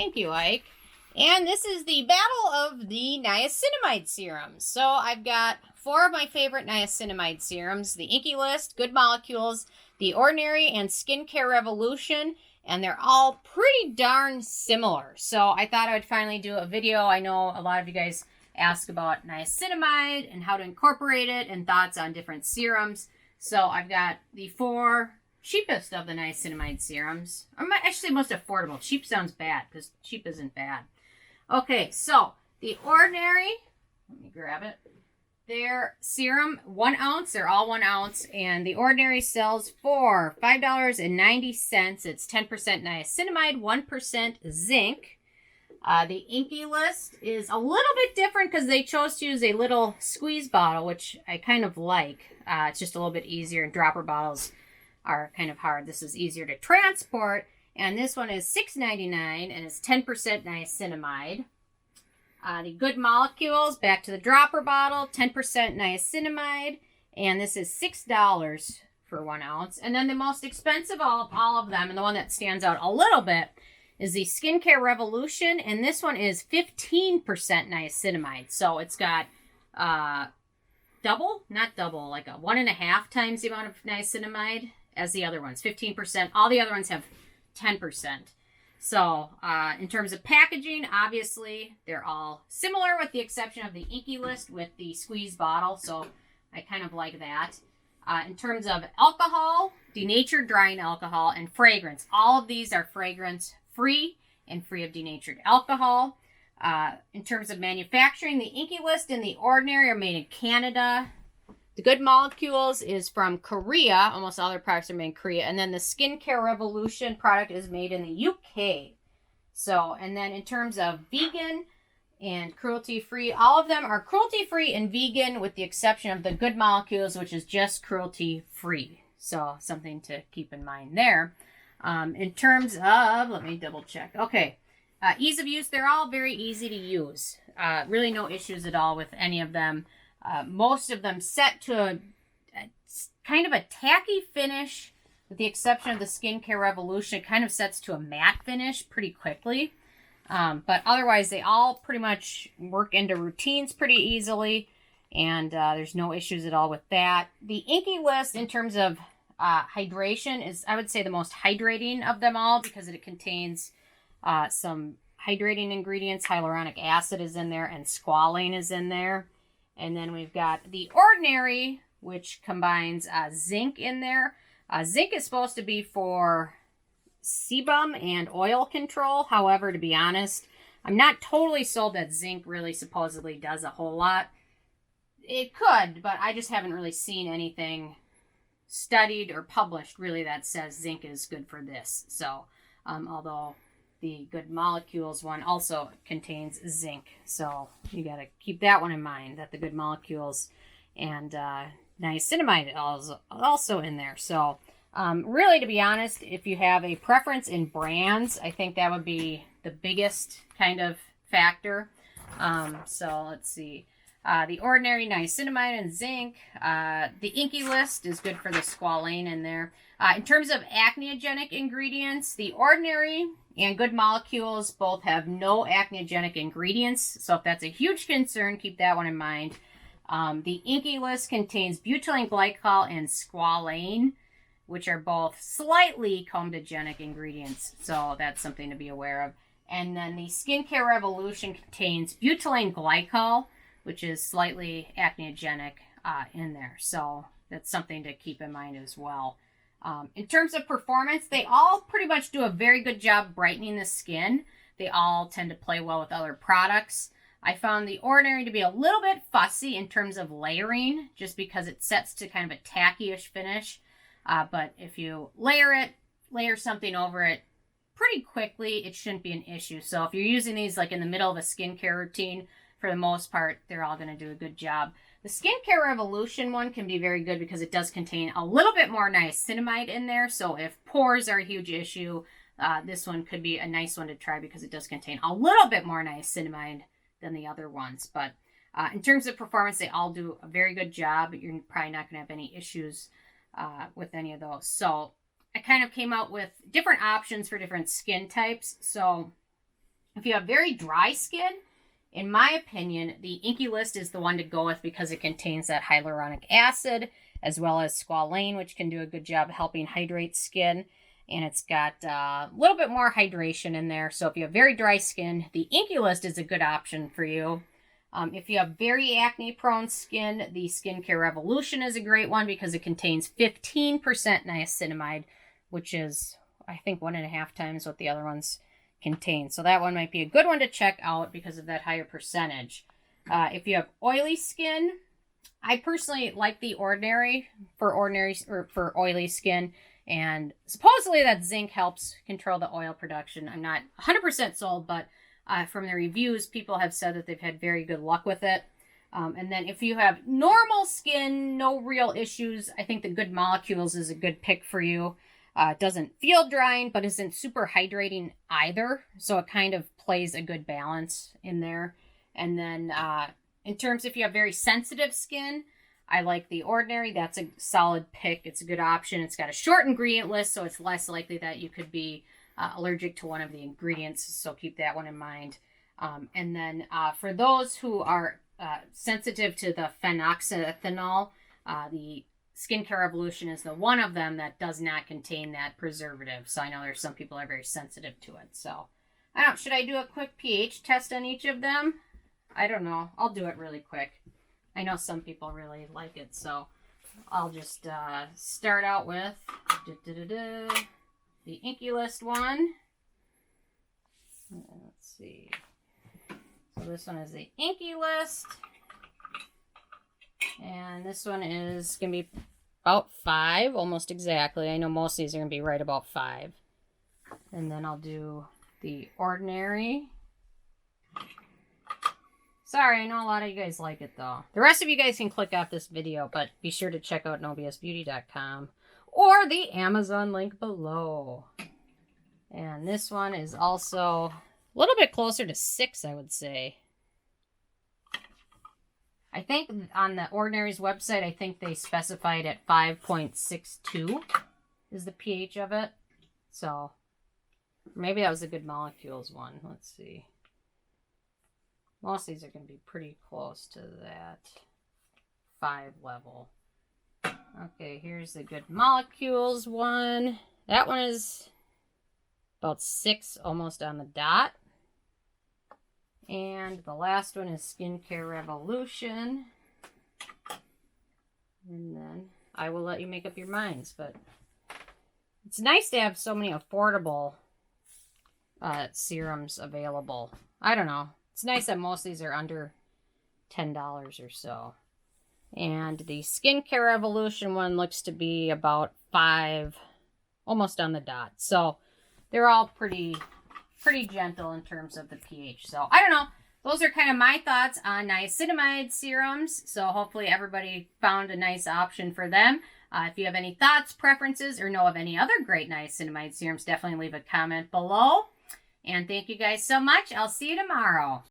Thank you, Ike. And this is the battle of the niacinamide serums. So I've got 4 of my favorite niacinamide serums: the Inkey List, Good Molecules, the Ordinary, and Skincare Revolution. And they're all pretty darn similar. So I thought I would finally do a video. I know a lot of you guys ask about niacinamide and how to incorporate it and thoughts on different serums. So I've got the 4 cheapest of the niacinamide serums. Or actually most affordable. Cheap sounds bad because cheap isn't bad. Okay, so the Ordinary, let me grab it. Their serum, 1 ounce, they're all 1 ounce, and the Ordinary sells for $5.90. It's 10% niacinamide, 1% zinc. The Inkey List is a little bit different because they chose to use a little squeeze bottle, which I kind of like. It's just a little bit easier, and dropper bottles are kind of hard. This is easier to transport, and this one is $6.99, and it's 10% niacinamide. The Good Molecules, back to the dropper bottle, 10% niacinamide, and this is $6 for 1 ounce. And then the most expensive of all of them, and the one that stands out a little bit, is the Skincare Revolution, and this one is 15% niacinamide. So it's got double, not double, like a 1.5 times the amount of niacinamide as the other ones, 15%. All the other ones have 10%. So, in terms of packaging, obviously, they're all similar with the exception of the Inkey List with the squeeze bottle. So, I kind of like that. In terms of alcohol, denatured drying alcohol, and fragrance, all of these are fragrance-free and free of denatured alcohol. In terms of manufacturing, the Inkey List and the Ordinary are made in Canada. The Good Molecules is from Korea. Almost all their products are made in Korea. And then the Skincare Revolution product is made in the UK. So, and then in terms of vegan and cruelty-free, all of them are cruelty-free and vegan with the exception of the Good Molecules, which is just cruelty-free. So, something to keep in mind there. In terms of, let me double check. Okay. Ease of use, they're all very easy to use. Really no issues at all with any of them. Most of them set to a kind of a tacky finish, with the exception of the Skincare Revolution. It kind of sets to a matte finish pretty quickly. But otherwise, they all pretty much work into routines pretty easily, and there's no issues at all with that. The Inkey List, in terms of hydration, is, I would say, the most hydrating of them all because it contains some hydrating ingredients. Hyaluronic acid is in there, and squalane is in there. And then we've got the Ordinary, which combines zinc in there. Zinc is supposed to be for sebum and oil control. However, to be honest, I'm not totally sold that zinc really supposedly does a whole lot. It could, but I just haven't really seen anything studied or published really that says zinc is good for this. So, although the Good Molecules one also contains zinc. So you got to keep that one in mind, that the Good Molecules and niacinamide is also in there. So really, to be honest, if you have a preference in brands, I think that would be the biggest kind of factor. So let's see. The Ordinary, niacinamide, and zinc. The Inkey List is good for the squalane in there. In terms of acneogenic ingredients, the Ordinary and Good Molecules both have no acneogenic ingredients. So if that's a huge concern, keep that one in mind. The Inkey List contains butylene glycol and squalane, which are both slightly comedogenic ingredients. So that's something to be aware of. And then the Skincare Revolution contains butylene glycol, which is slightly acneogenic in there. So that's something to keep in mind as well. In terms of performance, they all pretty much do a very good job brightening the skin. They all tend to play well with other products. I found the Ordinary to be a little bit fussy in terms of layering, just because it sets to kind of a tacky-ish finish. But if you layer something over it pretty quickly, it shouldn't be an issue. So if you're using these like in the middle of a skincare routine, for the most part, they're all going to do a good job. The Skincare Revolution one can be very good because it does contain a little bit more niacinamide in there. So if pores are a huge issue, this one could be a nice one to try because it does contain a little bit more niacinamide than the other ones. But in terms of performance, they all do a very good job. You're probably not going to have any issues with any of those. So I kind of came out with different options for different skin types. So If you have very dry skin, in my opinion, the Inkey list is the one to go with because it contains that hyaluronic acid as well as squalane, which can do a good job helping hydrate skin. And it's got a little bit more hydration in there. So if you have very dry skin, the Inkey list is a good option for you. If you have very acne-prone skin, the Skincare Revolution is a great one because it contains 15% niacinamide, which is, I think, 1.5 times what the other ones contain. So that one might be a good one to check out because of that higher percentage. If you have oily skin, I personally like the Ordinary for oily skin. And supposedly that zinc helps control the oil production. I'm not 100% sold, but from the reviews, people have said that they've had very good luck with it. And then if you have normal skin, no real issues, I think the Good Molecules is a good pick for you. It doesn't feel drying, but isn't super hydrating either. So it kind of plays a good balance in there. And then in terms if you have very sensitive skin, I like the Ordinary. That's a solid pick. It's a good option. It's got a short ingredient list, so it's less likely that you could be allergic to one of the ingredients. So keep that one in mind. And then for those who are sensitive to the Phenoxyethanol, the Skincare Revolution is the one of them that does not contain that preservative. So I know there's some people that are very sensitive to it. So I don't know. Should I do a quick pH test on each of them? I don't know. I'll do it really quick. I know some people really like it. So I'll just start out with the Inkey list one. Let's see. So this one is the Inkey list. And this one is going to be about 5, almost exactly. I know most of these are going to be right about 5. And then I'll do the Ordinary. Sorry, I know a lot of you guys like it, though. The rest of you guys can click off this video, but be sure to check out nobsbeauty.com or the Amazon link below. And this one is also a little bit closer to 6, I would say. I think on the Ordinary's website, I think they specified at 5.62 is the pH of it. So maybe that was a Good Molecules one. Let's see. Most of these are going to be pretty close to that 5 level. Okay, here's the Good Molecules one. That one is about 6, almost on the dot. And the last one is Skincare Revolution. And then I will let you make up your minds. But it's nice to have so many affordable serums available. I don't know. It's nice that most of these are under $10 or so. And the Skincare Revolution one looks to be about 5, almost on the dot. So they're all pretty gentle in terms of the pH. So I don't know. Those are kind of my thoughts on niacinamide serums. So hopefully everybody found a nice option for them. If you have any thoughts, preferences, or know of any other great niacinamide serums, definitely leave a comment below. And thank you guys so much. I'll see you tomorrow.